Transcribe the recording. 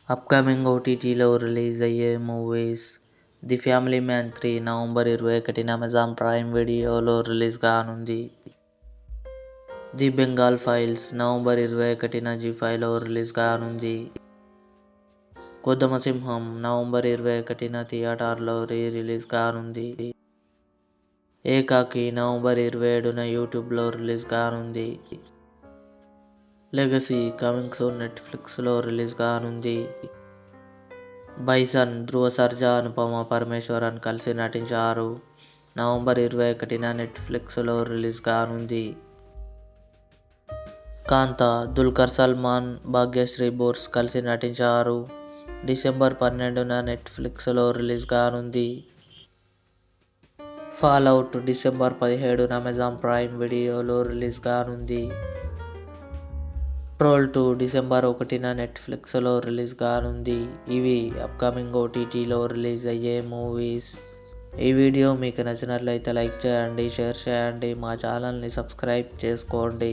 Upcoming ఓటీటీలో release అయ్యే movies 'the family man 3' November 21న అమెజాన్ ప్రైమ్ వీడియోలో రిలీజ్ కానుంది. 'ది బెంగాల్ ఫైల్స్' నవంబర్ 21న జీ5లో రిలీజ్ కానుంది. 'కొదమసింహం' నవంబర్ 21న థియేటర్లో రిలీజ్ కానుంది. 'ఏకాకి' నవంబర్ 27న యూట్యూబ్లో రిలీజ్ కానుంది. 'లెగసీ' కమింగ్ సూన్ నెట్ఫ్లిక్స్లో రిలీజ్ కానుంది. 'బైసన్' ధ్రువ సర్జా, అనుపమ పరమేశ్వరన్ కలిసి నటించారు. నవంబర్ 21న నెట్ఫ్లిక్స్లో రిలీజ్ కానుంది. 'కాంతా' దుల్కర్ సల్మాన్, భాగ్యశ్రీ బోర్స్ కలిసి నటించారు. డిసెంబర్ 12న నెట్ఫ్లిక్స్లో రిలీజ్ కానుంది. 'ఫాల్అవుట్' డిసెంబర్ 17న అమెజాన్ ప్రైమ్ వీడియోలో రిలీజ్ కానుంది. 'ట్రోల్ 2' డిసెంబర్ 1న నెట్ఫ్లిక్స్లో రిలీజ్ కానుంది. ఇవి అప్కమింగ్ ఓటీటీలో రిలీజ్ అయ్యే మూవీస్. ఈ వీడియో మీకు నచ్చినట్లయితే లైక్ చేయండి, షేర్ చేయండి, మా ఛానల్ని సబ్స్క్రైబ్ చేసుకోండి.